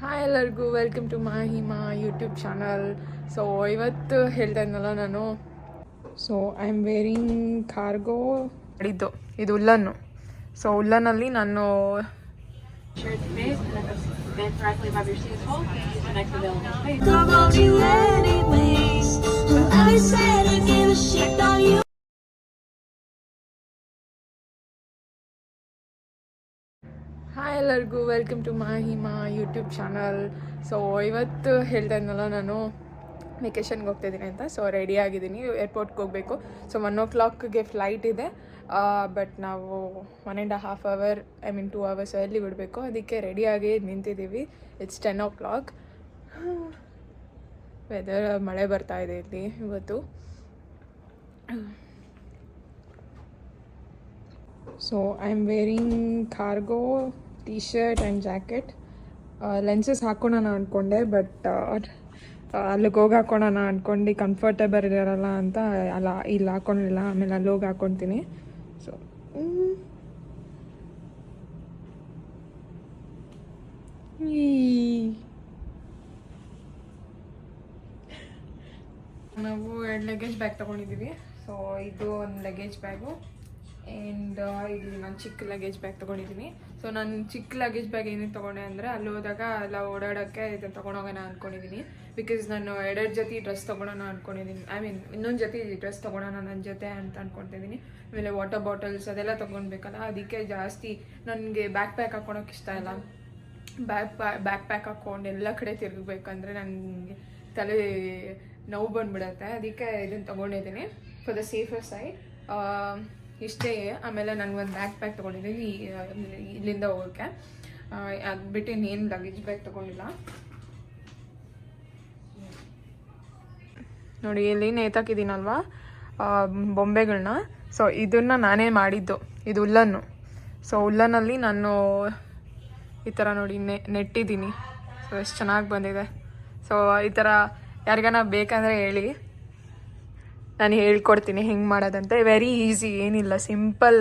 Hi ಎಲ್ಲರಿಗೂ welcome to Mahima YouTube channel. So ಇವತ್ತು ಹೇಳ್ತಾ ಇದ್ನಲ್ಲ ನಾನು, so I am wearing cargo ಮಾಡಿದ್ದು, ಇದು ಉಲ್ಲನ್ನು. ಸೊ ಉಲ್ಲನಲ್ಲಿ ನಾನು ಹಾಯ್ ಎಲ್ಲರಿಗೂ welcome to Mahima YouTube channel. So ಇವತ್ತು ಹೇಳ್ತಾ ಇದ್ನಲ್ಲ ನಾನು ವೆಕೇಷನ್ಗೆ ಹೋಗ್ತಾಯಿದ್ದೀನಿ ಅಂತ. ಸೊ ರೆಡಿ ಆಗಿದ್ದೀನಿ, ಏರ್ಪೋರ್ಟ್ಗೆ ಹೋಗಬೇಕು. ಸೊ 1 o'clockಗೆ ಫ್ಲೈಟ್ ಇದೆ, ಬಟ್ ನಾವು 1.5 hour 2 hours ಅಲ್ಲಿ ಬಿಡಬೇಕು. ಅದಕ್ಕೆ ರೆಡಿಯಾಗಿ ನಿಂತಿದ್ದೀವಿ. It's 10 o'clock. ವೆದರ್ ಮಳೆ ಬರ್ತಾ ಇದೆ ಇಲ್ಲಿ ಇವತ್ತು. So I am wearing cargo T shirt and jacket. Lenses ಹಾಕ್ಕೊಳ್ಳೋಣ ಅಂದ್ಕೊಂಡೆ, ಬಟ್ ಅಲ್ಲಿಗೆ ಹೋಗಿ ಹಾಕ್ಕೊಳ್ಳೋಣ ಅಂದ್ಕೊಂಡು ಕಂಫರ್ಟೇಬಲ್ ಇರಲ್ಲ ಅಂತ ಅಲ್ಲ ಇಲ್ಲಿ ಹಾಕ್ಕೊಂಡಿಲ್ಲ. ಆಮೇಲೆ ಅಲ್ಲಿ ಹೋಗಿ ಹಾಕ್ಕೊತೀನಿ. ಸೊ ನಾವು 2 ಲಗೇಜ್ ಬ್ಯಾಗ್ ತೊಗೊಂಡಿದ್ದೀವಿ. ಸೊ ಇದು ಒಂದು ಲಗೇಜ್ ಬ್ಯಾಗು ಆ್ಯಂಡ್ ಇಲ್ಲಿ ನಾನು ಚಿಕ್ಕ ಲಗೇಜ್ ಬ್ಯಾಗ್ ತೊಗೊಂಡಿದ್ದೀನಿ. ಸೊ ನಾನು ಚಿಕ್ಕ ಲಗೇಜ್ ಬ್ಯಾಗ್ ಏನಕ್ಕೆ ತೊಗೊಂಡೆ ಅಂದರೆ ಅಲ್ಲಿ ಹೋದಾಗ ಎಲ್ಲ ಓಡಾಡೋಕ್ಕೆ ಇದನ್ನು ತೊಗೊಂಡೋಗೋಣ ಅಂದ್ಕೊಂಡಿದ್ದೀನಿ. ಬಿಕಾಸ್ ನಾನು 2 ಜೊತೆ ಡ್ರೆಸ್ ತೊಗೊಳೋಣ ಅಂದ್ಕೊಂಡಿದ್ದೀನಿ. ಇನ್ನೊಂದು ಜೊತೆ ಡ್ರೆಸ್ ತೊಗೊಳೋಣ ನನ್ನ ಜೊತೆ ಅಂತ ಅಂದ್ಕೊತಿದ್ದೀನಿ. ಆಮೇಲೆ ವಾಟರ್ ಬಾಟಲ್ಸ್ ಅದೆಲ್ಲ ತೊಗೊಳ್ಬೇಕಲ್ಲ, ಅದಕ್ಕೆ ಜಾಸ್ತಿ ನನಗೆ ಬ್ಯಾಕ್ ಪ್ಯಾಕ್ ಹಾಕ್ಕೊಳಕ್ಕೆ ಇಷ್ಟ ಇಲ್ಲ. ಬ್ಯಾಕ್ ಪ್ಯಾಕ್ ಹಾಕ್ಕೊಂಡು ಎಲ್ಲ ಕಡೆ ತಿರುಗಬೇಕಂದ್ರೆ ನನಗೆ ತಲೆ ನೋವು ಬಂದುಬಿಡುತ್ತೆ. ಅದಕ್ಕೆ ಇದನ್ನು ತೊಗೊಂಡಿದ್ದೀನಿ ಫಾರ್ ದ ಸೇಫರ್ ಸೈಡ್. ಇಷ್ಟೇ. ಆಮೇಲೆ ನನಗೊಂದು ಬ್ಯಾಕ್ ಪ್ಯಾಕ್ ತೊಗೊಂಡಿದ್ದೀನಿ ಇಲ್ಲಿಂದ ಹೋಗೋಕ್ಕೆ. ಅದು ಬಿಟ್ಟು ಇನ್ನೇನು ಲಗೇಜ್ ಬ್ಯಾಗ್ ತೊಗೊಂಡಿಲ್ಲ. ನೋಡಿ ಇಲ್ಲಿ ನೇತಾಕಿದ್ದೀನಲ್ವ ಬೊಂಬೆಗಳನ್ನ. ಸೊ ಇದನ್ನು ನಾನೇ ಮಾಡಿದ್ದು, ಇದು ಉಲ್ಲನ್ನು. ಸೊ ಉಲ್ಲನಲ್ಲಿ ನಾನು ಈ ಥರ ನೋಡಿ ನೆಟ್ಟಿದ್ದೀನಿ. ಸೊ ಎಷ್ಟು ಚೆನ್ನಾಗಿ ಬಂದಿದೆ. ಸೊ ಈ ಥರ ಯಾರಿಗಾನ ಬೇಕಂದರೆ ಹೇಳಿ, ನಾನು ಹೇಳ್ಕೊಡ್ತೀನಿ ಹೆಂಗೆ ಮಾಡೋದಂತೆ. ವೆರಿ ಈಸಿ, ಏನಿಲ್ಲ, ಸಿಂಪಲ್.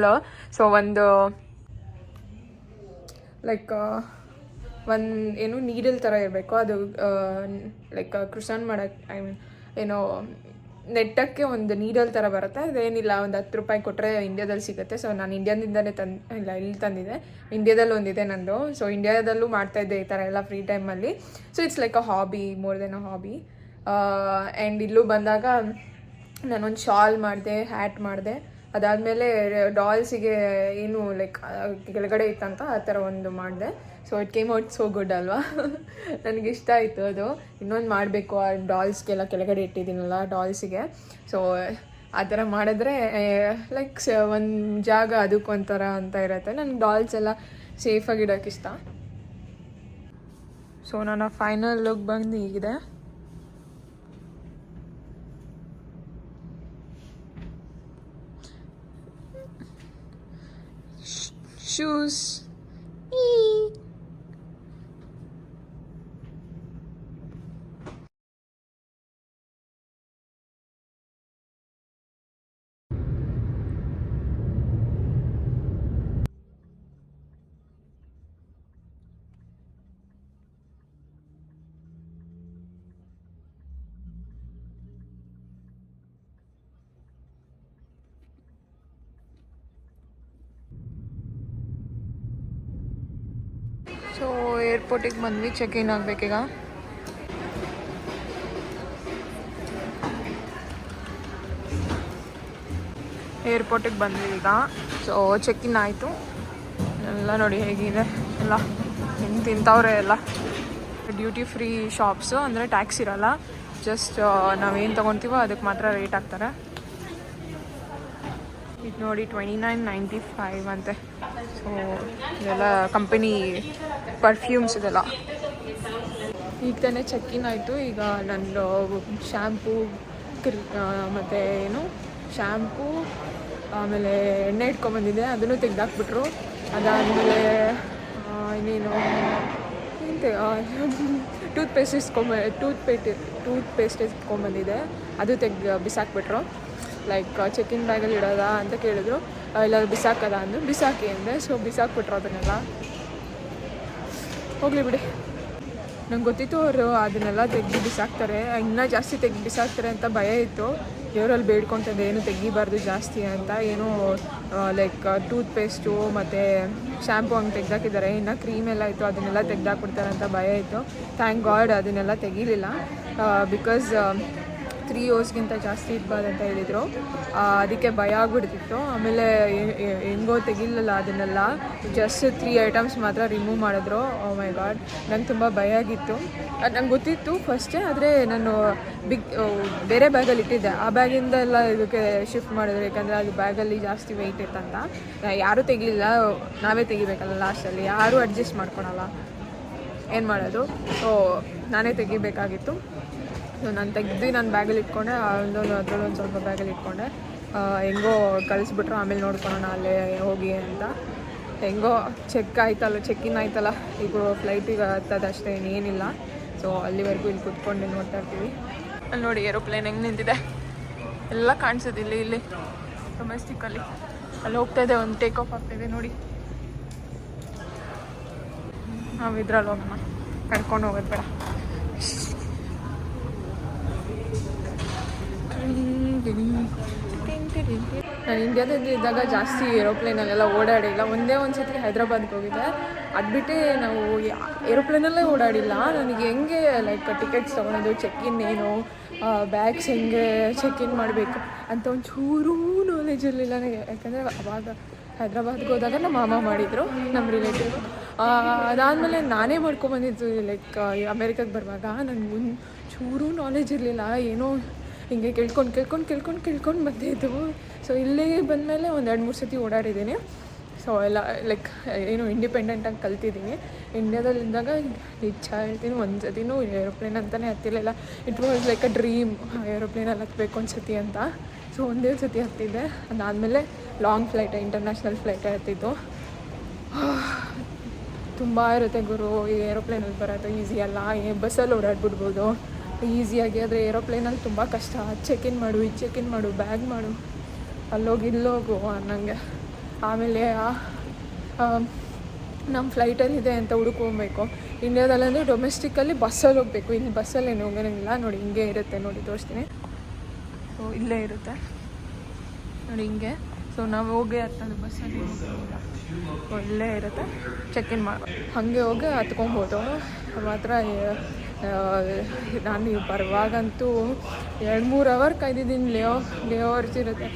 ಸೊ ಒಂದು ಲೈಕ್ ಒಂದು ಏನು ನೀಡಲ್ ಥರ ಇರಬೇಕು. ಅದು ಲೈಕ್ ಕ್ರುಷನ್ ಮಾಡೋಕ್ಕೆ ಏನೋ ನೆಟ್ಟಕ್ಕೆ ಒಂದು ನೀಡಲ್ ಥರ ಬರುತ್ತೆ. ಅದೇನಿಲ್ಲ, ಒಂದು 10 ರೂಪಾಯಿ ಕೊಟ್ಟರೆ ಇಂಡಿಯಾದಲ್ಲಿ ಸಿಗುತ್ತೆ. ಸೊ ನಾನು ಇಂಡಿಯಾದಿಂದಲೇ ಇಲ್ಲಿ ತಂದಿದ್ದೆ. ಇಂಡಿಯಾದಲ್ಲಿ ಒಂದಿದೆ ನಂದು. ಸೊ ಇಂಡಿಯಾದಲ್ಲೂ ಮಾಡ್ತಾಯಿದ್ದೆ ಈ ಥರ ಎಲ್ಲ ಫ್ರೀ ಟೈಮಲ್ಲಿ. So it's like a hobby, more than a hobby. And ಇಲ್ಲೂ ಬಂದಾಗ ನಾನೊಂದು ಶಾಲ್ ಮಾಡಿದೆ, ಹ್ಯಾಟ್ ಮಾಡಿದೆ. ಅದಾದಮೇಲೆ ಡಾಲ್ಸಿಗೆ ಏನು ಲೈಕ್ ಕೆಳಗಡೆ ಇತ್ತಂತ ಆ ಥರ ಒಂದು ಮಾಡಿದೆ. So it came out so good ಅಲ್ವಾ. ನನಗಿಷ್ಟ ಆಯಿತು ಅದು. ಇನ್ನೊಂದು ಮಾಡಬೇಕು, ಆ ಡಾಲ್ಸ್ಗೆಲ್ಲ ಕೆಳಗಡೆ ಇಟ್ಟಿದ್ದೀನಲ್ಲ ಡಾಲ್ಸಿಗೆ. ಸೊ ಆ ಥರ ಮಾಡಿದ್ರೆ ಲೈಕ್ ಒಂದು ಜಾಗ ಅದಕ್ಕೊಂಥರ ಅಂತ ಇರುತ್ತೆ. ನನಗೆ ಡಾಲ್ಸ್ ಎಲ್ಲ ಸೇಫಾಗಿಡೋಕೆ ಇಷ್ಟ. ಸೊ ನನ್ನ ಫೈನಲ್ ಲುಕ್ ಬಂದು ಹೀಗಿದೆ. ಶೂಸ್ ಸೊ ಏರ್ಪೋರ್ಟಿಗೆ ಬಂದ್ವಿ, ಚೆಕ್ ಇನ್ ಆಗಬೇಕೀಗ. ಏರ್ಪೋರ್ಟಿಗೆ ಬಂದ್ವಿ ಈಗ. ಸೊ ಚೆಕ್ ಇನ್ ಆಯಿತು. ಎಲ್ಲ ನೋಡಿ ಹೇಗಿದೆ, ಎಲ್ಲ ಹೆಂಗೆ ತಿಂತವ್ರೆ ಎಲ್ಲ. ಡ್ಯೂಟಿ ಫ್ರೀ ಶಾಪ್ಸು, ಅಂದರೆ ಟ್ಯಾಕ್ಸ್ ಇರೋಲ್ಲ. ಜಸ್ಟ್ ನಾವೇನು ತೊಗೊತೀವೋ ಅದಕ್ಕೆ ಮಾತ್ರ ರೇಟ್ ಹಾಕ್ತಾರೆ. ಇದು ನೋಡಿ 29.95 ಅಂತೆ. ಸೊ ಇದೆಲ್ಲ ಕಂಪನಿ ಪರ್ಫ್ಯೂಮ್ಸ್ ಇದೆಲ್ಲ. ಈಗ ತಾನೇ ಚೆಕ್ ಇನ್ ಆಯಿತು. ಈಗ ನನ್ನ ಶ್ಯಾಂಪೂ ಮತ್ತು ಏನು ಶ್ಯಾಂಪೂ ಆಮೇಲೆ ಎಣ್ಣೆ ಇಟ್ಕೊಂಬಂದಿದ್ದೆ, ಅದನ್ನು ತೆಗ್ದಾಕ್ಬಿಟ್ರು. ಅದಾದಮೇಲೆ ಇನ್ನೇನು ಟೂತ್ ಪೇಸ್ಟ್ ಇಟ್ಕೊಂಬಂದಿದ್ದೆ, ಅದು ಬಿಸಾಕ್ಬಿಟ್ರು. ಲೈಕ್ ಚೆಕ್ ಇನ್ ಬ್ಯಾಗಲ್ಲಿ ಇಡೋದಾ ಅಂತ ಕೇಳಿದ್ರು. ಇಲ್ಲ ಬಿಸಾಕದ ಅಂದರು. ಬಿಸಾಕಿ ಅಂದೆ. ಸೊ ಬಿಸಾಕ್ಬಿಟ್ರು ಅದನ್ನೆಲ್ಲ. ಹೋಗಲಿ ಬಿಡಿ. ನಂಗೆ ಗೊತ್ತಿತ್ತು ಅವರು ಅದನ್ನೆಲ್ಲ ತೆಗ್ದು ಬಿಸಾಕ್ತಾರೆ, ಇನ್ನೂ ಜಾಸ್ತಿ ತೆಗ್ದು ಬಿಸಾಕ್ತಾರೆ ಅಂತ ಭಯ ಇತ್ತು. ದೇವರಲ್ಲಿ ಬೇಡ್ಕೊತಿದ್ದೆ ಏನು ತೆಗಿಬಾರ್ದು ಜಾಸ್ತಿ ಅಂತ. ಏನೋ ಲೈಕ್ ಟೂತ್ ಪೇಸ್ಟು ಮತ್ತು ಶ್ಯಾಂಪು ಹಂಗೆ ತೆಗ್ದಾಕಿದ್ದಾರೆ, ಇನ್ನು ಕ್ರೀಮ್ ಎಲ್ಲ ಇತ್ತು ಅದನ್ನೆಲ್ಲ ತೆಗ್ದಾಕ್ಬಿಡ್ತಾರೆ ಅಂತ ಭಯ ಇತ್ತು. ಥ್ಯಾಂಕ್ ಗಾಡ್ ಅದನ್ನೆಲ್ಲ ತೆಗೀಲಿಲ್ಲ. ಬಿಕಾಸ್ 3 yearsಗಿಂತ ಜಾಸ್ತಿ ಇರಬಾರ್ದು ಅಂತ ಹೇಳಿದರು. ಅದಕ್ಕೆ ಭಯ ಆಗ್ಬಿಡ್ತಿತ್ತು. ಆಮೇಲೆ ಹೆಂಗೋ ತೆಗಿಲಿಲ್ಲ ಅದನ್ನೆಲ್ಲ, ಜಸ್ಟ್ 3 items ಮಾತ್ರ ರಿಮೂವ್ ಮಾಡಿದ್ರು. ಓ ಮೈ ಗಾಡ್, ನಂಗೆ ತುಂಬ ಭಯ ಆಗಿತ್ತು. ಅದು ನಂಗೆ ಗೊತ್ತಿತ್ತು ಫಸ್ಟೇ, ಆದರೆ ನಾನು ಬೇರೆ ಬ್ಯಾಗಲ್ಲಿ ಇಟ್ಟಿದ್ದೆ. ಆ ಬ್ಯಾಗಿಂದ ಎಲ್ಲ ಇದಕ್ಕೆ ಶಿಫ್ಟ್ ಮಾಡಿದ್ರು, ಯಾಕಂದರೆ ಅದು ಬ್ಯಾಗಲ್ಲಿ ಜಾಸ್ತಿ ವೆಯ್ಟ್ ಇತ್ತಂತ. ಯಾರೂ ತೆಗಿಲಿಲ್ಲ, ನಾವೇ ತೆಗಿಬೇಕಲ್ಲ ಲಾಸ್ಟಲ್ಲಿ, ಯಾರೂ ಅಡ್ಜಸ್ಟ್ ಮಾಡ್ಕೊಳಲ್ಲ, ಏನು ಮಾಡೋದು. ಸೊ ನಾನೇ ತೆಗಿಬೇಕಾಗಿತ್ತು. ಸೊ ನಾನು ತೆಗ್ದು ನಾನು ಬ್ಯಾಗಲ್ಲಿ ಇಟ್ಕೊಂಡೆ, ಅದರಲ್ಲೊಂದು ಸ್ವಲ್ಪ ಬ್ಯಾಗಲ್ಲಿ ಇಟ್ಕೊಂಡೆ. ಹೆಂಗೋ ಕಳಿಸ್ಬಿಟ್ರು, ಆಮೇಲೆ ನೋಡ್ಕೊಳೋಣ ಅಲ್ಲೇ ಹೋಗಿ ಅಂತ. ಹೆಂಗೋ ಚೆಕ್-ಇನ್ ಆಯ್ತಲ್ಲ, ಈಗ ಫ್ಲೈಟಿಗೆ ಹತ್ತದಷ್ಟೇ, ಇನ್ನೇನಿಲ್ಲ. ಸೊ ಅಲ್ಲಿವರೆಗೂ ಇಲ್ಲಿ ಕೂತ್ಕೊಂಡು ನೋಡ್ತಾ ಇರ್ತೀವಿ. ಅಲ್ಲಿ ನೋಡಿ ಏರೋಪ್ಲೇನ್ ಹೆಂಗೆ ನಿಂತಿದೆ, ಎಲ್ಲ ಕಾಣಿಸೋದಿಲ್ಲ ಇಲ್ಲಿ ಡೊಮೆಸ್ಟಿಕಲ್ಲಿ. ಅಲ್ಲಿ ಹೋಗ್ತಾ ಇದೆ, ಒಂದು ಟೇಕ್ ಆಫ್ ಆಗ್ತಾಯಿದೆ ನೋಡಿ. ನಾವು ಇದ್ರಲ್ಲಿ ಹೋಗೋಣ, ಕರ್ಕೊಂಡು ಹೋಗೋದು ಬೇಡ. ನಾನು ಇಂಡಿಯಾದಲ್ಲಿ ಇದ್ದಾಗ ಜಾಸ್ತಿ ಏರೋಪ್ಲೇನಲ್ಲೆಲ್ಲ ಓಡಾಡಿಲ್ಲ. ಒಂದೇ ಒಂದು ಸತಿ ಹೈದ್ರಾಬಾದ್ಗೆ ಹೋಗಿದ್ದೆ, ಅದು ಬಿಟ್ಟೆ ನಾವು ಏರೋಪ್ಲೇನಲ್ಲೇ ಓಡಾಡಿಲ್ಲ. ನನಗೆ ಹೆಂಗೆ ಲೈಕ್ ಟಿಕೆಟ್ಸ್ ತೊಗೊಳೋದು, ಚೆಕ್-ಇನ್ ಏನು, ಬ್ಯಾಗ್ಸ್ ಹೆಂಗೆ ಚೆಕ್-ಇನ್ ಮಾಡಬೇಕು ಅಂತ ಒಂಚೂರೂ ನಾಲೆಜ್ ಇರಲಿಲ್ಲ ನನಗೆ. ಯಾಕಂದರೆ ಅವಾಗ ಹೈದ್ರಾಬಾದ್ಗೆ ಹೋದಾಗ ನಮ್ಮ ಮಾಮ ಮಾಡಿದರು, ನಮ್ಮ ರಿಲೇಟಿವ್. ಅದಾದಮೇಲೆ ನಾನೇ ಮಾಡ್ಕೊಬಂದಿದ್ದು. ಲೈಕ್ ಅಮೇರಿಕಾಗೆ ಬರುವಾಗ ನನಗೆ ಒಂಚೂರೂ ನಾಲೆಜ್ ಇರಲಿಲ್ಲ. ಏನೋ ಹಿಂಗೆ ಕೇಳ್ಕೊಂಡು ಬಂದಿದ್ದು. ಸೊ ಇಲ್ಲಿಗೆ ಬಂದಮೇಲೆ ಒಂದು 2-3 ಸತಿ ಓಡಾಡಿದ್ದೀನಿ. ಸೊ ಎಲ್ಲ ಲೈಕ್ ಏನು ಇಂಡಿಪೆಂಡೆಂಟಾಗಿ ಕಲ್ತಿದ್ದೀನಿ. ಇಂಡಿಯಾದಲ್ಲಿದ್ದಾಗ ನಿಜ ಹೇಳ್ತೀನಿ, ಒಂದು ಸತಿನೂ ಏರೋಪ್ಲೇನ್ ಅಂತಲೇ ಹತ್ತಿರಲಿಲ್ಲ. It was like a dream, ಏರೋಪ್ಲೇನಲ್ಲಿ ಹತ್ತಬೇಕು ಒಂದು ಸತಿ ಅಂತ. ಸೊ ಒಂದೇ ಸತಿ ಹತ್ತಿದ್ದೆ. ಅದಾದಮೇಲೆ ಲಾಂಗ್ ಫ್ಲೈಟ್, ಇಂಟರ್ನ್ಯಾಷನಲ್ ಫ್ಲೈಟೇ ಹತ್ತಿದ್ದು. ತುಂಬ ಇರುತ್ತೆ ಗುರು, ಈ ಏರೋಪ್ಲೇನಲ್ಲಿ ಬರೋದು ಈಸಿ ಅಲ್ಲ. ಬಸ್ಸಲ್ಲಿ ಓಡಾಡ್ಬಿಡ್ಬೋದು ಈಸಿಯಾಗಿ, ಆದರೆ ಏರೋಪ್ಲೇನಲ್ಲಿ ತುಂಬ ಕಷ್ಟ. ಚೆಕ್-ಇನ್ ಮಾಡು, ಇದು ಚೆಕ್-ಇನ್ ಮಾಡು, ಬ್ಯಾಗ್ ಮಾಡು, ಅಲ್ಲೋಗಿ ಇಲ್ಲೋಗು ಅನ್ನಂಗೆ. ಆಮೇಲೆ ನಮ್ಮ ಫ್ಲೈಟಲ್ಲಿದೆ ಅಂತ ಹುಡುಕೋಬೇಕು. ಇಂಡಿಯಾದಲ್ಲಂದರೆ ಡೊಮೆಸ್ಟಿಕಲ್ಲಿ ಬಸ್ಸಲ್ಲಿ ಹೋಗಬೇಕು. ಇಲ್ಲಿ ಬಸ್ಸಲ್ಲಿ ಏನು ಹೋಗೋಂಗಿಲ್ಲ ನೋಡಿ, ಹಿಂಗೆ ಇರುತ್ತೆ ನೋಡಿ, ತೋರಿಸ್ತೀನಿ. ಸೊ ಇಲ್ಲೇ ಇರುತ್ತೆ ನೋಡಿ ಹಿಂಗೆ. ಸೊ ನಾವು ಹೋಗಿ ಹತ್ತೋದು ಬಸ್ಸಲ್ಲಿ ಇಲ್ಲೇ ಇರುತ್ತೆ, ಚೆಕ್-ಇನ್ ಮಾಡಿ ಹಾಗೆ ಹೋಗಿ ಹತ್ಕೊಬೋದು. ಮಾತ್ರ ನಾನು ಬರುವಾಗಂತೂ 2-3 ಅವರ್ ಕಾಯ್ದಿದ್ದೀನಿ. ಲೇ ಅವರ್ಸ್ ಇರುತ್ತೆ.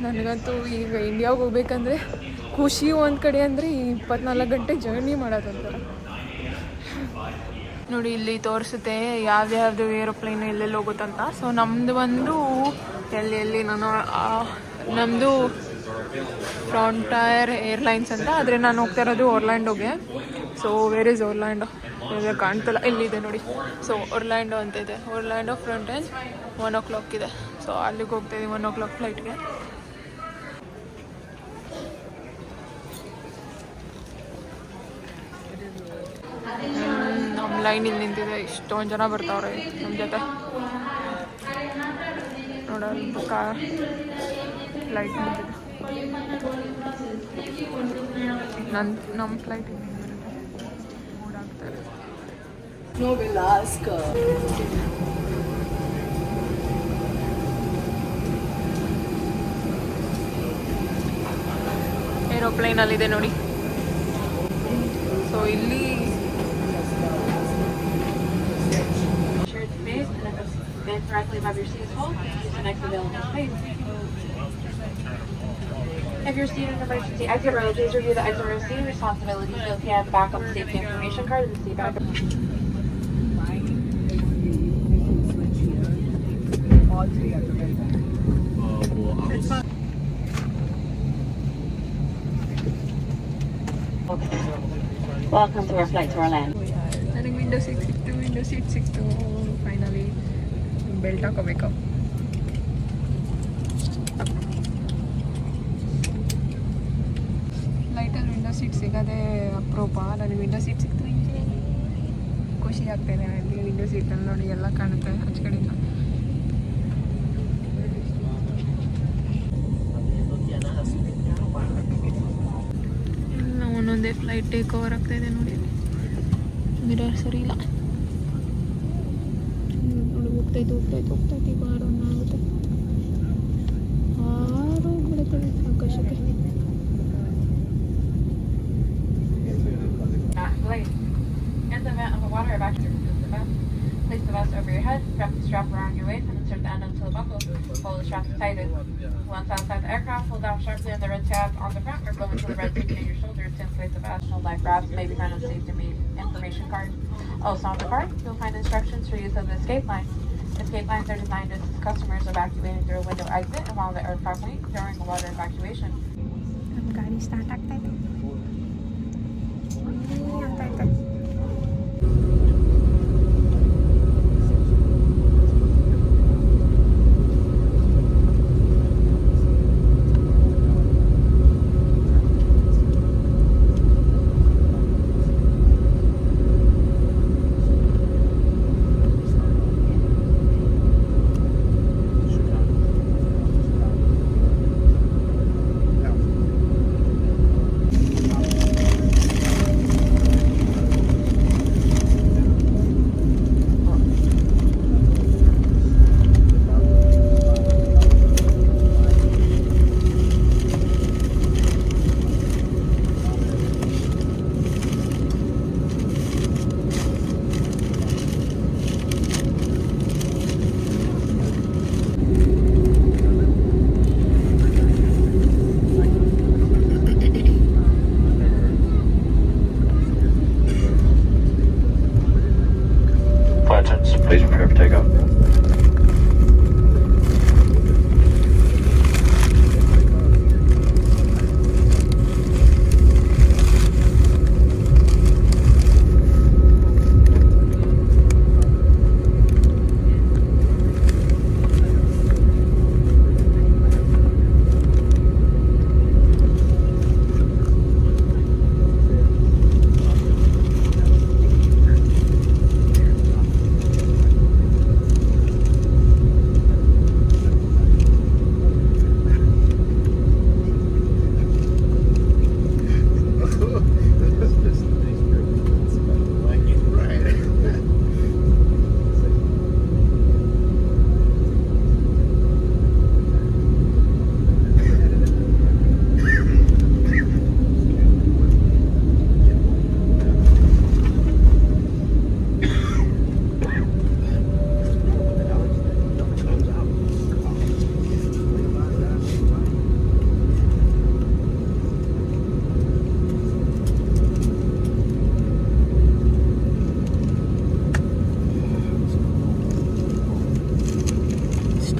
ನನಗಂತೂ ಈಗ ಇಂಡಿಯಾಗೆ ಹೋಗ್ಬೇಕಂದ್ರೆ ಖುಷಿ ಒಂದು ಕಡೆ, ಅಂದರೆ ಈ 24 ಗಂಟೆ ಜರ್ನಿ ಮಾಡೋದಂತಾರೆ ನೋಡಿ. ಇಲ್ಲಿ ತೋರಿಸುತ್ತೆ ಯಾವ್ದು ಏರೋಪ್ಲೇನ್ ಎಲ್ಲೆಲ್ಲಿ ಹೋಗುತ್ತಂತ. ಸೊ ನಮ್ಮದು ಒಂದು ಎಲ್ಲಿ ನಮ್ಮದು ಫ್ರಾಂಟೈರ್ ಏರ್ಲೈನ್ಸ್ ಅಂತ, ಆದರೆ ನಾನು ಹೋಗ್ತಾ ಇರೋದು ಒರ್ಲ್ಯಾಂಡೋಗೆ. So where is Orlando? ಈಗ ಕಾಣ್ತಲ್ಲ, ಇಲ್ಲಿದೆ ನೋಡಿ. ಸೊ ಒರ್ಲ್ಯಾಂಡೋ ಅಂತ ಇದೆ. ಒರ್ಲ್ಯಾಂಡೋ ಫ್ರಂಟೇಜ್ 1 o'clock ಇದೆ. ಸೊ ಅಲ್ಲಿಗೆ ಹೋಗ್ತಾಯಿದ್ದೀವಿ 1 o'clock ಫ್ಲೈಟ್ಗೆ. ನಮ್ಮ ಲೈನ್ ಇಲ್ಲಿ ನಿಂತಿದೆ, ಇಷ್ಟೊಂದು ಜನ ಬರ್ತಾವ್ರೆ ನಮ್ಮ ಜೊತೆ. ನೋಡೋದು ಫ್ಲೈಟ್ ನಿಂತಿದೆ. ನಮ್ಮ ಫ್ಲೈಟ್ ಓಡಾಡ್ತಾರೆ. ಏರೋಪ್ಲೇನಲ್ಲಿದೆ ನೋಡಿ. ಸೊ ಇಲ್ಲಿ directly above your seat hole, use the next available space. If you're seated in emergency exit row, please review the exit row seating responsibilities. You'll see a backup safety information card and the seat backup. Welcome to our flight to Orlando. ನನಗೆ window seat ಸಿಕ್ತು finally. Belt ಹಾಕೋಬೇಕು. ಫ್ಲೈಟಲ್ಲಿ window seat ಸಿಗೋದೇ ಅಪರೂಪ. ನನಗೆ window seat ಸಿಕ್ತು, ಖುಷಿ ಆಗ್ತಾಯಿದೆ. ಅಲ್ಲಿ ವಿಂಡೋ ಸೀಟಲ್ಲಿ ನೋಡಿ ಎಲ್ಲ ಕಾಣುತ್ತೆ ಆಚೆ ಕಡೆಯಿಂದ. ಎಲ್ಲ ಒಂದೊಂದೇ ಫ್ಲೈಟ್ ಟೇಕ್ ಓವರ್ ಆಗ್ತಾಯಿದೆ ನೋಡಿ. ಮಿರರ್ ಸರಿ ಇಲ್ಲ. ನೋಡಿ ಹೋಗ್ತೈತೆ ಬಾರ ಆಗುತ್ತೆ. ಹೋಗ್ಬಿಡುತ್ತೆ ಆಕಾಶಕ್ಕೆ. In the event of a water evacuation from the vest, place the vest over your head, wrap the strap around your waist, and insert the end into the buckle. Pull the strap tighten. Once outside the aircraft, pull down sharply on the red tab on the front or blow into the red tube near your shoulder to inflate the vest. No life rafts may be found on safety information card. Also on the card, you'll find instructions for use of the escape line. Escape lines are designed to assist customers evacuating through a window exit and while the aircraft wait during a water evacuation. ನಮ್ಮ ಗಾಡಿ start ಆಗ್ತಾಯಿದೆ. Please prepare for takeoff.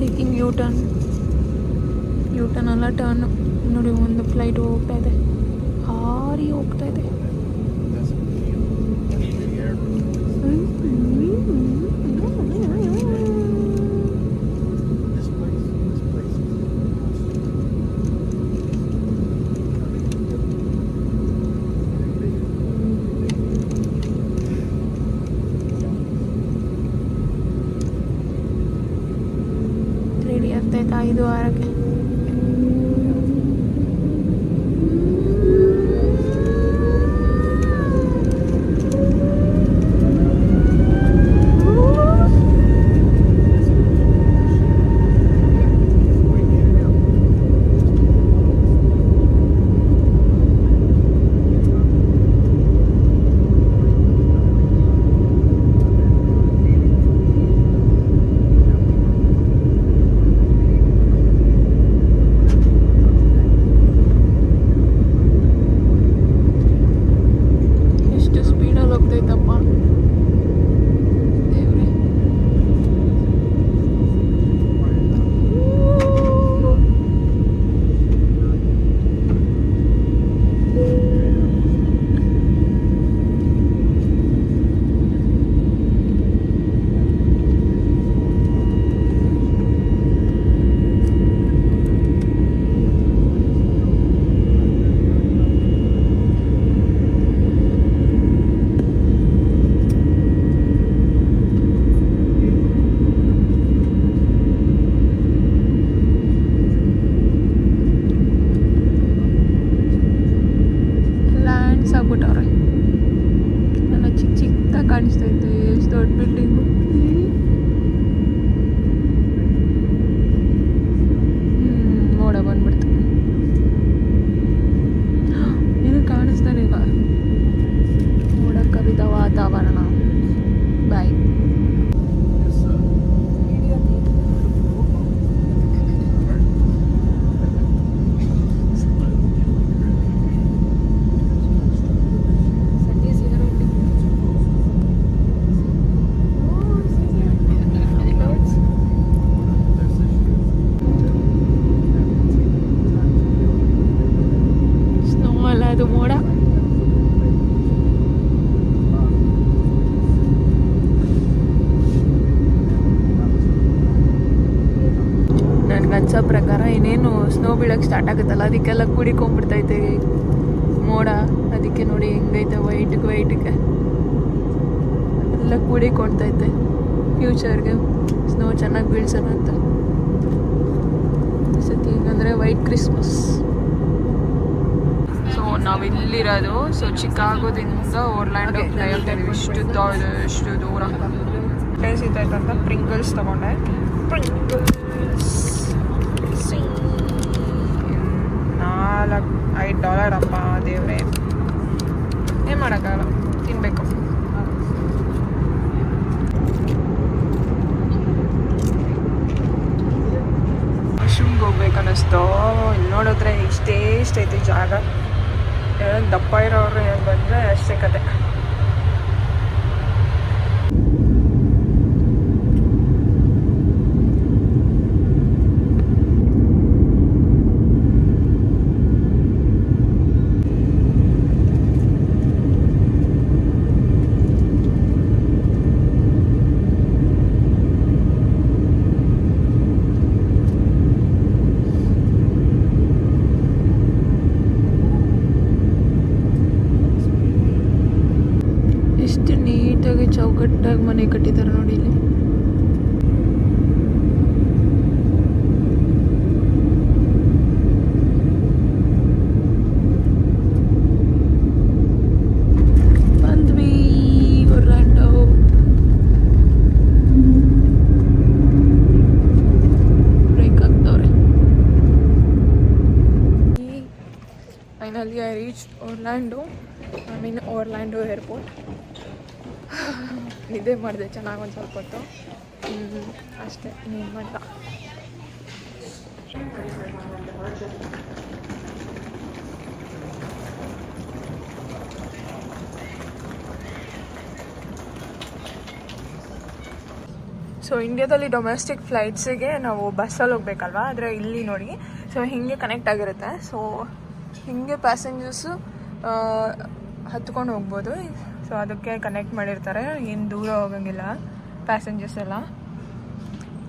Taking U turn ಅಲ್ಲ turn ನೋಡಿ. ಒಂದು flight ಹೋಗ್ತಾ ಇದೆ, ಹಾರಿ ಹೋಗ್ತಾ ಇದೆ. ರೆಡಿ ಆಗ್ತಾಯ್ತಾ 5:06ಕ್ಕೆ. ಐತೆ. ಎಷ್ಟು ದೊಡ್ಡ ಬಿಲ್ಡಿಂಗು. ಮೋಡ ಬಂದ್ಬಿಡ್ತು. ಏನು ಕಾಣಿಸ್ತಾನೆ ಇಲ್ಲ. ಮೋಡ ಕವಿದ ವಾತಾವರಣ. ಬಾಯ್. ಅದು ಮೋಡ. ನನಗನ್ಸೋ ಪ್ರಕಾರ ಇನ್ನೇನು ಸ್ನೋ ಬೀಳಕ್ಕೆ ಸ್ಟಾರ್ಟ್ ಆಗುತ್ತಲ್ಲ, ಅದಕ್ಕೆಲ್ಲ ಕುಡಿಕೊಂಡ್ಬಿಡ್ತೈತೆ ಮೋಡ. ಅದಕ್ಕೆ ನೋಡಿ ಹೆಂಗೈತೆ ವೈಟ್ಗೆ ಎಲ್ಲ ಕೂಡಿಕೊಳ್ತೈತೆ. ಫ್ಯೂಚರ್ಗೆ ಸ್ನೋ ಚೆನ್ನಾಗಿ ಬೀಳ್ಸೋಣ ಅಂತ ಸತಿ. ಅಂದರೆ ವೈಟ್ ಕ್ರಿಸ್ಮಸ್. ಸೊ ನಾವು ಇಲ್ಲಿರೋದು ಚಿಕಾಗೋದಿಂದ ಓರ್ಲ್ಯಾಂಡೋ ಫ್ಲೈ ಆಗ್ತಾ ಇದೀವಿ. ಇಷ್ಟು ದೂರ ಟೇಸ್ಟ್ ಇದ್ದಾಯ್ತು ಅಂತ ಪ್ರಿಂಗಲ್ಸ್ ತಗೊಂಡೆ. ಪ್ರಿಂಗಲ್ಸ್ $5 ಅಪ್ಪ ದೇವ್ರೆ. ಏನು ಮಾಡೋಕ್ಕಾಗಲ್ಲ, ತಿನ್ಬೇಕು. ವಾಶ್ರೂಮ್ಗೆ ಹೋಗ್ಬೇಕನ್ನಿಸ್ತು. ಇಲ್ಲಿ ನೋಡಿದ್ರೆ ಇಷ್ಟೈತೆ ಜಾಗ. ದಪ್ಪ ಇರೋರು ಏನು ಬಂದರೆ ಅಷ್ಟೇ ಕತೆ. ಎಷ್ಟು ನೀಟಾಗಿ ಚೌಕಟ್ಟಾಗಿ ಮನೆ ಕಟ್ಟಿದ್ದಾರೆ ನೋಡಿ ಇಲ್ಲಿ. ಬಂದ್ವಿ ಒರ್ಲ್ಯಾಂಡೋ. ಬ್ರೇಕ್ ಆಗ್ತವ್ರೆ. Finally I reach Orlando. Orlando airport. ನಿದ್ದೆ ಮಾಡಿದೆ ಚೆನ್ನಾಗಿ ಒಂದು ಸ್ವಲ್ಪ ಹೊತ್ತು. ಅಷ್ಟೇ, ಇನ್ನೇನು ಮಾಡ್ದ. ಸೊ ಇಂಡಿಯಾದಲ್ಲಿ ಡೊಮೆಸ್ಟಿಕ್ ಫ್ಲೈಟ್ಸಿಗೆ ನಾವು ಬಸ್ಸಲ್ಲಿ ಹೋಗ್ಬೇಕಲ್ವಾ, ಆದರೆ ಇಲ್ಲಿ ನೋಡಿ ಸೊ ಹೀಗೆ ಕನೆಕ್ಟ್ ಆಗಿರುತ್ತೆ. ಸೊ ಹೀಗೆ ಪ್ಯಾಸೆಂಜರ್ಸು ಹತ್ಕೊಂಡು ಹೋಗ್ಬೋದು. ಸೊ ಅದಕ್ಕೆ ಕನೆಕ್ಟ್ ಮಾಡಿರ್ತಾರೆ. ಏನು ದೂರ ಹೋಗಂಗಿಲ್ಲ ಪ್ಯಾಸೆಂಜರ್ಸ್ ಎಲ್ಲ.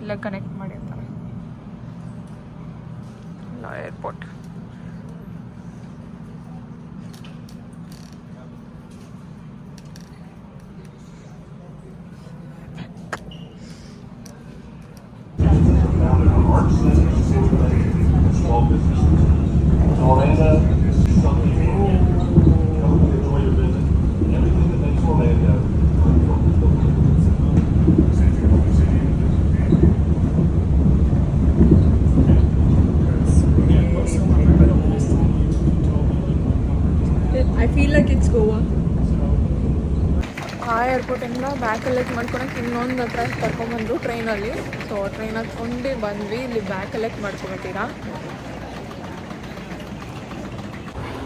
ಇಲ್ಲ ಕನೆಕ್ಟ್ ಮಾಡಿರ್ತಾರೆ. ಇಲ್ಲ airport. I feel like it's Goa. ಆ ಏರ್ಪೋರ್ಟಿಂದ ಬ್ಯಾಗ್ ಕಲೆಕ್ಟ್ ಮಾಡ್ಕೊಳಕ್ಕೆ ಇನ್ನೊಂದು ಹತ್ರ ಕರ್ಕೊಂಡ್ಬಂದರು ಟ್ರೈನಲ್ಲಿ. ಸೊ ಟ್ರೈನ್ ಹತ್ಕೊಂಡು ಬಂದ್ವಿ. ಇಲ್ಲಿ ಬ್ಯಾಗ್ ಕಲೆಕ್ಟ್ ಮಾಡ್ಕೊಬೇಕೀಗ.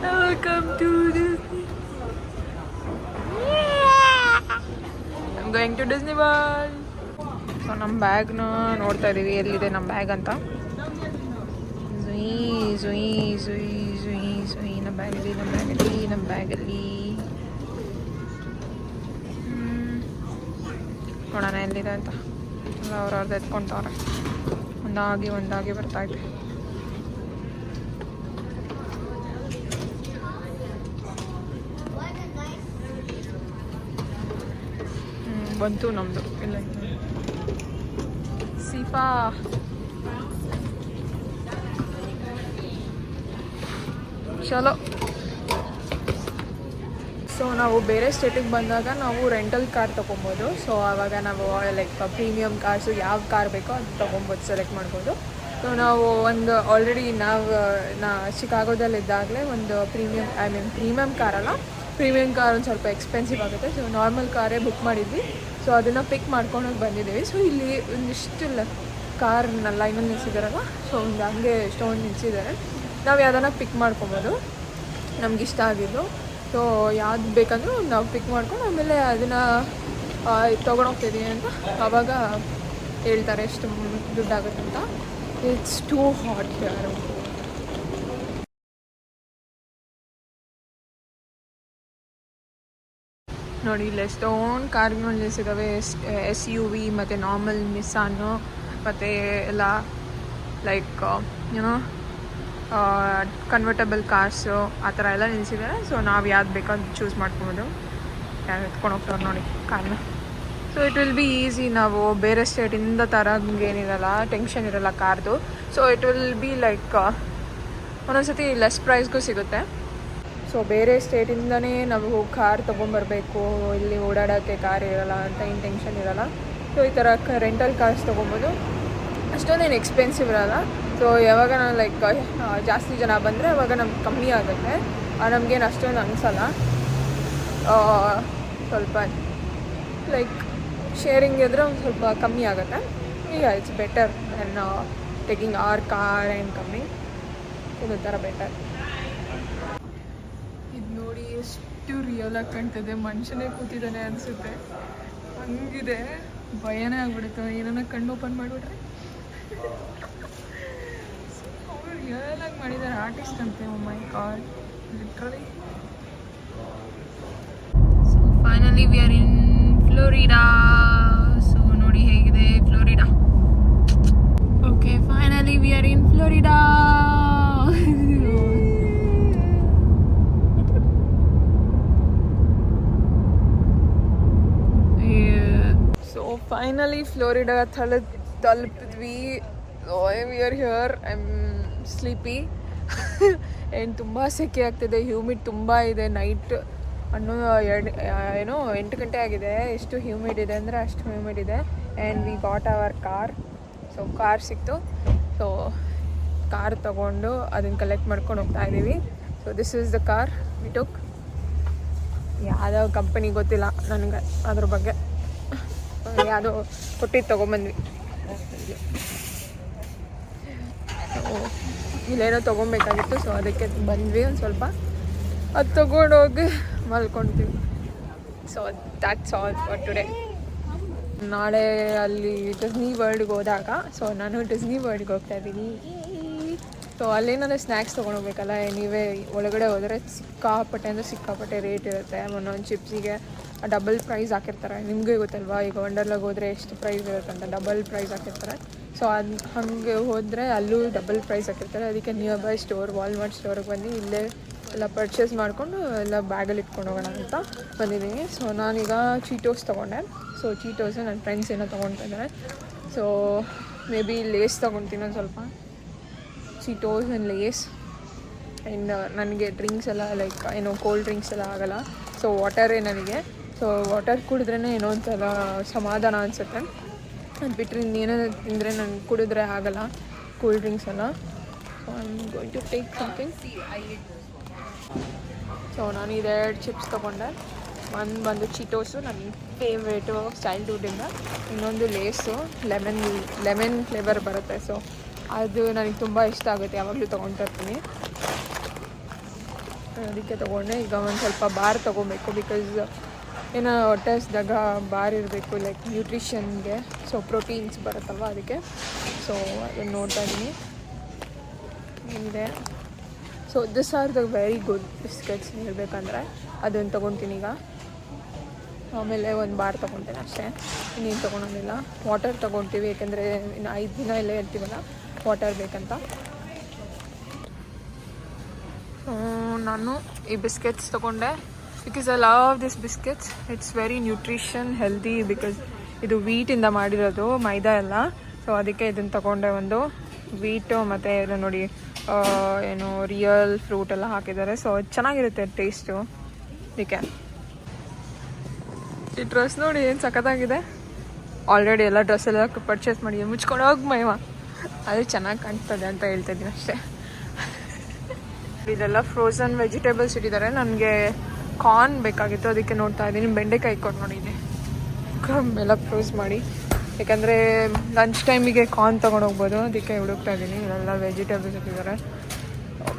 Welcome to Disney. I'm going to Disney World. So ನಮ್ಮ ಬ್ಯಾಗ್ನ ನೋಡ್ತಾ ಇದ್ದೀವಿ ಎಲ್ಲಿದೆ ನಮ್ಮ ಬ್ಯಾಗ್ ಅಂತ. ಜುಯಿ ನಮ್ಮ ಬ್ಯಾಗಲ್ಲಿ ನೋಡೋಣ ಎಲ್ಲಿದೆ ಅಂತ. ಎಲ್ಲ ಅವ್ರವ್ರದ್ದು ಎತ್ಕೊಳ್ತವ್ರೆ. ಒಂದಾಗಿ ಬರ್ತಾಯಿದೆ. ಬಂತು ನಮ್ಮದು. ಇಲ್ಲ ಸೀಪಾ ಚಲೋ. ಸೊ ನಾವು ಬೇರೆ ಸ್ಟೇಟಿಗೆ ಬಂದಾಗ ನಾವು ರೆಂಟಲ್ ಕಾರ್ ತೊಗೊಬೋದು. ಸೊ ಆವಾಗ ನಾವು ಲೈಕ್ ಪ್ರೀಮಿಯಮ್ ಕಾರ್ಸು ಯಾವ ಕಾರ್ ಬೇಕೋ ಅದು ತೊಗೊಬೋದು, ಸೆಲೆಕ್ಟ್ ಮಾಡ್ಬೋದು. ಸೊ ನಾವು ಒಂದು ಆಲ್ರೆಡಿ ನಾ ಶಿಕಾಗೋದಲ್ಲಿದ್ದಾಗಲೇ ಒಂದು ಪ್ರೀಮಿಯಮ್ ಕಾರಲ್ಲ, ಪ್ರೀಮಿಯಮ್ ಕಾರ್ ಒಂದು ಸ್ವಲ್ಪ ಎಕ್ಸ್ಪೆನ್ಸಿವ್ ಆಗುತ್ತೆ. ಸೊ ನಾರ್ಮಲ್ ಕಾರೇ ಬುಕ್ ಮಾಡಿದ್ವಿ. ಸೊ ಅದನ್ನು ಪಿಕ್ ಮಾಡ್ಕೊಂಡು ಬಂದಿದ್ದೀವಿ. ಸೊ ಇಲ್ಲಿ ಒಂದಿಷ್ಟು ಕಾರ್ನ ಲೈನಲ್ಲಿ ನಿಲ್ಸಿದಾರಲ್ಲ, ಸೊ ಒಂದು ಹಂಗೆ ಎಷ್ಟೊಂದು ನಿಲ್ಸಿದ್ದಾರೆ. ನಾವು ಯಾವುದನ್ನ ಪಿಕ್ ಮಾಡ್ಕೊಬೋದು ನಮ್ಗೆ ಇಷ್ಟ ಆಗಿದ್ದು. ಸೊ ಯಾವ್ದು ಬೇಕಂದ್ರೂ ನಾವು ಪಿಕ್ ಮಾಡ್ಕೊಂಡು ಆಮೇಲೆ ಅದನ್ನು ತೊಗೊಂಡೋಗ್ತಿದ್ದೀವಿ ಅಂತ ಆವಾಗ ಹೇಳ್ತಾರೆ ಎಷ್ಟು ದುಡ್ಡಾಗುತ್ತೆ ಅಂತ. It's too hot here. ನೋಡಿ ಇಲ್ಲಿ ಎಷ್ಟೊಂದು ಕಾರ್ಗಳು ನಿಲ್ಲಿಸಿದ್ದಾವೆ. SUV ಮತ್ತು ನಾರ್ಮಲ್ ನಿಸ್ಸಾನು ಮತ್ತು ಎಲ್ಲ ಲೈಕ್ ಏನೋ ಕನ್ವರ್ಟಬಲ್ ಕಾರ್ಸು ಆ ಥರ ಎಲ್ಲ ನಿಲ್ಲಿಸಿದ್ದಾರೆ. ಸೊ ನಾವು ಯಾವ್ದು ಬೇಕೋ ಅದು ಚೂಸ್ ಮಾಡ್ಕೊಬೋದು. ಯಾರು ಎತ್ಕೊಂಡು ಹೋಗ್ತಾರೆ ನೋಡಿ ಕಾರ್ನ. So it will be easy. ನಾವು ಬೇರೆ ಸ್ಟೇಟಿಂದ ತರೋಂಗೇನಿರಲ್ಲ, ಟೆನ್ಷನ್ ಇರಲ್ಲ ಕಾರ್ದು. So it will be like ಒಂದೊಂದ್ಸತಿ ಲೆಸ್ ಪ್ರೈಸ್ಗೂ ಸಿಗುತ್ತೆ. ಸೊ ಬೇರೆ ಸ್ಟೇಟಿಂದನೇ ನಾವು ಕಾರ್ ತೊಗೊಂಬರ್ಬೇಕು, ಇಲ್ಲಿ ಓಡಾಡೋಕ್ಕೆ ಕಾರ್ ಇರೋಲ್ಲ ಅಂತ ಏನು ಟೆನ್ಷನ್ ಇರೋಲ್ಲ. ಸೊ ಈ ಥರ ರೆಂಟಲ್ ಕಾರ್ಸ್ ತೊಗೊಬೋದು. ಅಷ್ಟೊಂದೇನು ಎಕ್ಸ್ಪೆನ್ಸಿವ್ ಇರೋಲ್ಲ. ಸೊ ಯಾವಾಗ ನಾನು ಲೈಕ್ ಜಾಸ್ತಿ ಜನ ಬಂದರೆ ಅವಾಗ ನಮ್ಗೆ ಕಮ್ಮಿ ಆಗುತ್ತೆ. ನಮಗೇನು ಅಷ್ಟೊಂದು ಅನಿಸಲ್ಲ. ಸ್ವಲ್ಪ ಲೈಕ್ ಶೇರಿಂಗ್ ಇದ್ದರೆ ಒಂದು ಸ್ವಲ್ಪ ಕಮ್ಮಿ ಆಗುತ್ತೆ. ಈಗ it's better than taking our car and coming. ಇದು ಥರ ಬೆಟರ್. ಇದು ನೋಡಿ ಎಷ್ಟು ರಿಯಲ್ ಆಗಿ ಕಾಣ್ತಿದೆ. ಮನುಷ್ಯನೇ ಕೂತಿದ್ದಾನೆ ಅನಿಸುತ್ತೆ, ಹಂಗಿದೆ. ಭಯನೇ ಆಗ್ಬಿಡುತ್ತೆ ಏನನ್ನ ಕಣ್ಣು ಓಪನ್ ಮಾಡಿಬಿಟ್ರೆ. ಅವರು ರಿಯಲ್ ಆಗಿ ಮಾಡಿದ್ದಾರೆ, ಆರ್ಟಿಸ್ಟ್ ಅಂತೆ. Oh my god, literally. So finally we are in Florida. So ನೋಡಿ ಹೇಗಿದೆ Florida. Okay, finally we are in Florida. So finally Florida ತಲುಪಿದ್ವಿ. We are here. I am sleepy. ಏನು ತುಂಬ ಸೆಕೆ ಆಗ್ತಿದೆ, ಹ್ಯೂಮಿಡ್ ತುಂಬ ಇದೆ. ನೈಟ್ 8 ಗಂಟೆ ಆಗಿದೆ. ಎಷ್ಟು ಹ್ಯೂಮಿಡ್ ಇದೆ ಅಂದರೆ ಅಷ್ಟು ಹ್ಯೂಮಿಡ್ ಇದೆ. And we got our car. So car ಸಿಕ್ತು. ಸೊ ಕಾರ್ ತೊಗೊಂಡು ಅದನ್ನು ಕಲೆಕ್ಟ್ ಮಾಡ್ಕೊಂಡು ಹೋಗ್ತಾ ಇದ್ದೀವಿ. So this is the car we took. ಯಾವುದೋ ಕಂಪನಿ ಗೊತ್ತಿಲ್ಲ ನನಗೆ ಅದ್ರ ಬಗ್ಗೆ, ಯಾವುದೋ ಕೊಟ್ಟಿದ್ದು ತೊಗೊಂಬಂದ್ವಿ. ಇಲ್ಲೇನೋ ತೊಗೊಬೇಕಾಗಿತ್ತು. ಸೊ ಅದಕ್ಕೆ ಬಂದ್ವಿ. ಒಂದು ಸ್ವಲ್ಪ ಅದು ತೊಗೊಂಡೋಗಿ ಮಲ್ಕೊಳ್ತೀವಿ. So that's all for today. ನಾಳೆ ಅಲ್ಲಿ ಡಿಸ್ನಿ ವರ್ಲ್ಡ್ಗೆ ಹೋದಾಗ, ಸೊ ನಾನು ಡಿಸ್ನಿ ವರ್ಲ್ಡ್ಗೆ ಹೋಗ್ತಾ ಇದ್ದೀನಿ. ಸೊ ಅಲ್ಲೇನಾದ್ರೆ ಸ್ನ್ಯಾಕ್ಸ್ ತೊಗೊಂಡೋಗ್ಬೇಕಲ್ಲ. ನೀವೇ ಒಳಗಡೆ ಹೋದರೆ ಸಿಕ್ಕಾಪಟ್ಟೆ ರೇಟ್ ಇರುತ್ತೆ. ಒಂದೊಂದು ಚಿಪ್ಸಿಗೆ ಡಬಲ್ ಪ್ರೈಸ್ ಹಾಕಿರ್ತಾರೆ. ನಿಮಗೆ ಗೊತ್ತಲ್ವಾ, ಈಗ ವಂಡರ್ಲಾಗೆ ಹೋದರೆ ಎಷ್ಟು ಪ್ರೈಸ್ ಇರುತ್ತೆ ಅಂತ. ಡಬಲ್ ಪ್ರೈಸ್ ಹಾಕಿರ್ತಾರೆ. ಸೊ ಅದು ಹಾಗೆ ಹೋದರೆ ಅಲ್ಲೂ ಡಬಲ್ ಪ್ರೈಸ್ ಹಾಕಿರ್ತಾರೆ. ಅದಕ್ಕೆ ನಿಯರ್ ಬೈ ಸ್ಟೋರ್ ವಾಲ್ಮಾರ್ಟ್ ಸ್ಟೋರ್ಗೆ ಬಂದು ಇಲ್ಲೇ ಎಲ್ಲ ಪರ್ಚೇಸ್ ಮಾಡಿಕೊಂಡು ಎಲ್ಲ ಬ್ಯಾಗಲ್ಲಿ ಇಟ್ಕೊಂಡು ಹೋಗೋಣ ಅಂತ ಬಂದಿದ್ದೀನಿ. ಸೊ ನಾನೀಗ ಚೀಟೋಸ್ ತೊಗೊಂಡೆ. ಸೊ ಚೀಟೋಸು ನನ್ನ ಫ್ರೆಂಡ್ಸ್ ಏನೋ ತೊಗೊಳ್ತಾ ಇದ್ದಾರೆ. ಸೊ ಮೇ ಬಿ ಲೇಸ್ ತೊಗೊತೀನಿ ಒಂದು ಸ್ವಲ್ಪ. ಚೀಟೋಸ್ ಆ್ಯಂಡ್ ಲೇಸ್. ಆ್ಯಂಡ್ ನನಗೆ ಡ್ರಿಂಕ್ಸ್ ಎಲ್ಲ ಲೈಕ್ ಏನೋ ಕೋಲ್ಡ್ ಡ್ರಿಂಕ್ಸ್ ಎಲ್ಲ ಆಗೋಲ್ಲ. ಸೊ ವಾಟರೇ ನನಗೆ. ಸೊ ವಾಟರ್ ಕುಡಿದ್ರೇ ಏನೋ ಒಂಥರ ಸಮಾಧಾನ ಅನಿಸುತ್ತೆ. ಅದು ಬಿಟ್ಟರೆ ಇನ್ನೇನೋ ತಿಂದರೆ ನನಗೆ ಕುಡಿದ್ರೆ ಆಗಲ್ಲ ಕೂಲ್ ಡ್ರಿಂಕ್ಸ್ ಎಲ್ಲ. So I am going to take something. So ನಾನು 2 ಚಿಪ್ಸ್ ತೊಗೊಂಡೆ. ಒಂದು ಬಂದು ಚೀಟೋಸು ನನ್ನ ಫೇವ್ರೇಟು ಚೈಲ್ಡ್ಹುಡ್ಡಿಂದ. ಇನ್ನೊಂದು ಲೇಸು ಲೆಮನ್ ಫ್ಲೇವರ್ ಬರುತ್ತೆ. ಸೊ ಅದು ನನಗೆ ತುಂಬ ಇಷ್ಟ ಆಗುತ್ತೆ, ಯಾವಾಗಲೂ ತೊಗೊಳ್ತಾ ಇರ್ತೀನಿ. ಅದಕ್ಕೆ ತೊಗೊಂಡೆ. ಈಗ ಒಂದು ಸ್ವಲ್ಪ ಬಾರ್ ತೊಗೊಬೇಕು. ಬಿಕಾಸ್ ಏನೋ ಹೊಟ್ಟೆ ಹಸಿದಾಗ ಬಾರ್ ಇರಬೇಕು, ಲೈಕ್ ನ್ಯೂಟ್ರಿಷನ್ಗೆ. ಸೊ ಪ್ರೋಟೀನ್ಸ್ ಬರುತ್ತಲ್ವ ಅದಕ್ಕೆ. ಸೊ ಅದನ್ನು ನೋಡ್ತಾ ಇದ್ದೀನಿ ಏನಿದೆ. So this are the very good biscuits ಹೇಳಬೇಕಂದ್ರೆ. ಅದನ್ನು ತೊಗೊತೀನಿ ಈಗ. ಆಮೇಲೆ ಒಂದು ಬಾರ್ ತೊಗೊತೀನಿ ಅಷ್ಟೇ, ಇನ್ನೇನು ತೊಗೊಳೋದಿಲ್ಲ. ವಾಟರ್ ತೊಗೊತೀವಿ, ಯಾಕೆಂದರೆ ಇನ್ನು 5 ದಿನ ಇಲ್ಲೇ ಇರ್ತೀವಲ್ಲ, ವಾಟರ್ ಬೇಕಂತ. ನಾನು ಈ ಬಿಸ್ಕೆಟ್ಸ್ ತೊಗೊಂಡೆ because I love this biscuits. It's very nutrition healthy because ಇದು ವೀಟಿಂದ ಮಾಡಿರೋದು, ಮೈದಾ ಎಲ್ಲ. ಸೊ ಅದಕ್ಕೆ ಇದನ್ನು ತೊಗೊಂಡೆ. ಒಂದು ವೀಟು ಮತ್ತು ಇದು ನೋಡಿ ಏನು ರಿಯಲ್ ಫ್ರೂಟ್ ಎಲ್ಲ ಹಾಕಿದ್ದಾರೆ. ಸೊ ಚೆನ್ನಾಗಿರುತ್ತೆ ಟೇಸ್ಟು. ಅದಕ್ಕೆ ಈ ಡ್ರೆಸ್ ನೋಡಿ ಏನು ಸಖತ್ತಾಗಿದೆ. ಆಲ್ರೆಡಿ ಎಲ್ಲ ಡ್ರೆಸ್ ಎಲ್ಲ ಪರ್ಚೇಸ್ ಮಾಡಿ ಮುಚ್ಕೊಂಡು ಹೋಗಿ ಮೈವ, ಅದು ಚೆನ್ನಾಗಿ ಕಾಣ್ತದೆ ಅಂತ ಹೇಳ್ತಾ ಇದ್ದೀನಿ ಅಷ್ಟೇ. ಇದೆಲ್ಲ ಫ್ರೋಝನ್ ವೆಜಿಟೇಬಲ್ಸ್ ಇಟ್ಟಿದ್ದಾರೆ. ನನಗೆ ಕಾರ್ನ್ ಬೇಕಾಗಿತ್ತು, ಅದಕ್ಕೆ ನೋಡ್ತಾ ಇದ್ದೀನಿ. ಬೆಂಡೆಕಾಯಿ ಕೊಟ್ಟು ನೋಡಿದ್ದೀನಿ ಎಲ್ಲ ಫ್ರೋಸ್ ಮಾಡಿ, ಯಾಕಂದರೆ ಲಂಚ್ ಟೈಮಿಗೆ ಕಾರ್ನ್ ತೊಗೊಂಡು ಹೋಗ್ಬೋದು, ಅದಕ್ಕೆ ಹುಡುಕ್ತಾ ಇದ್ದೀನಿ. ಇಲ್ಲೆಲ್ಲ ವೆಜಿಟೇಬಲ್ಸ್ ಇಟ್ಟಿದ್ದಾರೆ.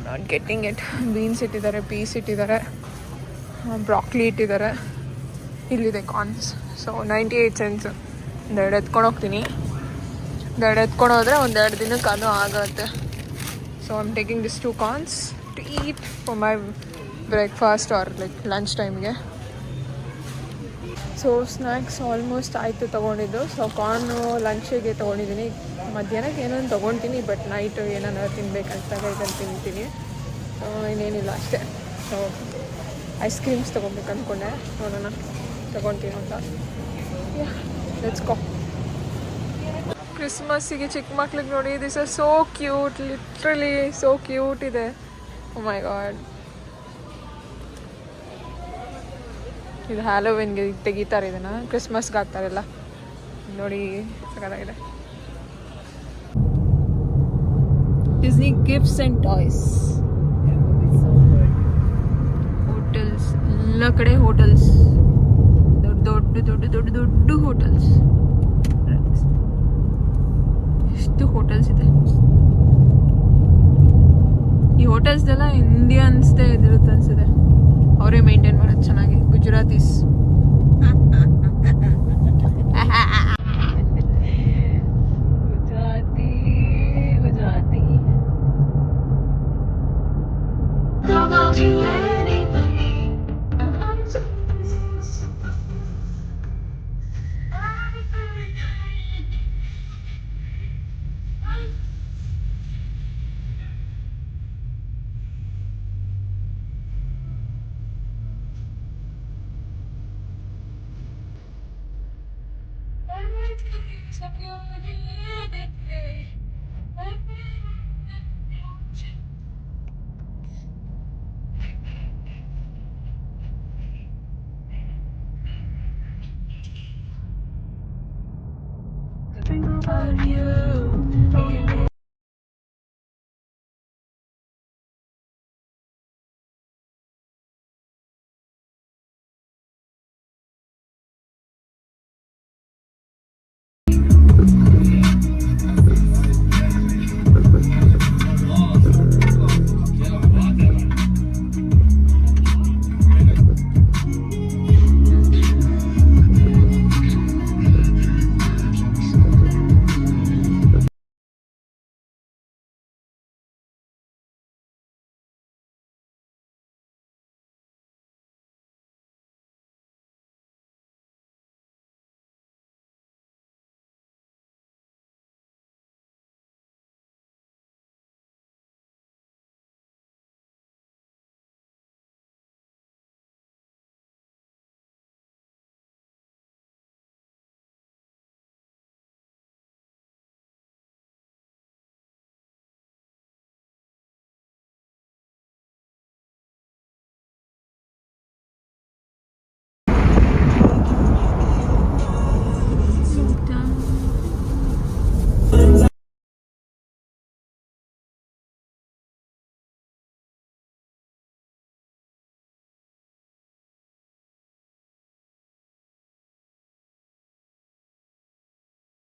Not getting it. ಬೀನ್ಸ್ ಇಟ್ಟಿದ್ದಾರೆ, ಪೀಸ್ ಇಟ್ಟಿದ್ದಾರೆ, ಬ್ರಾಕ್ಲಿ ಇಟ್ಟಿದ್ದಾರೆ. ಇಲ್ಲಿದೆ ಕಾರ್ನ್ಸ್. So 98 cents. ಒಂದೆರಡು ಎತ್ಕೊಂಡು ಹೋಗ್ತೀನಿ. ಒಂದೆರಡು ಎತ್ಕೊಂಡು ಹೋದರೆ ಒಂದೆರಡು ದಿನಕ್ಕೆ ಅದು ಆಗುತ್ತೆ. So I am taking this 2 corns to eat for my breakfast or like lunch ಟೈಮ್ಗೆ. ಸೊ ಸ್ನ್ಯಾಕ್ಸ್ ಆಲ್ಮೋಸ್ಟ್ ಆಯಿತು ತೊಗೊಂಡಿದ್ದು. ಸೊ ಕಾರ್ನು ಲಂಚಿಗೆ ತೊಗೊಂಡಿದ್ದೀನಿ. ಮಧ್ಯಾಹ್ನಕ್ಕೆ ಏನೋ ತೊಗೊಳ್ತೀನಿ, ಬಟ್ ನೈಟು ಏನಾರು ತಿನ್ಬೇಕಂತಾಗ ಇದನ್ನು ತಿಂತೀನಿ. ಇನ್ನೇನಿಲ್ಲ ಅಷ್ಟೇ. ಸೊ ಐಸ್ ಕ್ರೀಮ್ಸ್ ತೊಗೊಬೇಕು ಅಂದ್ಕೊಂಡೆ, ನೋಡೋಣ ತೊಗೊಳ್ತೀನಿ ಅಂತ. Let's go. ಕ್ರಿಸ್ಮಸ್ಸಿಗೆ ಚಿಕ್ಕ ಮಕ್ಳಿಗೆ ನೋಡಿ, this are so cute, literally so cute ಇದೆ. ಓ ಮೈ ಗಾಡ್, ಇದು ಹ್ಯಾಲೋವಿನ್ಗೆ ತೆಗಿತಾರೆ, ಇದನ್ನು ಕ್ರಿಸ್ಮಸ್ಗೆ ಹಾಕ್ತಾರೆಲ್ಲ ನೋಡಿ, ಸಕ್ಕತ್ತಾಗಿದೆ. Disney gifts and toys. Hotels, ಎಲ್ಲ ಕಡೆ ಹೋಟೆಲ್ಸ್, ದೊಡ್ಡ ದೊಡ್ಡ ದೊಡ್ಡ ದೊಡ್ಡ ದೊಡ್ಡ ಹೋಟೆಲ್ಸ್. ಎಷ್ಟು ಹೋಟೆಲ್ಸ್ ಇದೆ. ಈ ಹೋಟೆಲ್ಸ್ದೆಲ್ಲ ಇಂಡಿಯನ್ಸ್ದೇ ಇದಿರುತ್ತೆ ಅನ್ಸಿದೆ, ಅವರೇ ಮೇಂಟೈನ್ ಮಾಡೋದು ಚೆನ್ನಾಗಿ. Gujaratis. Gujarati. Think about you.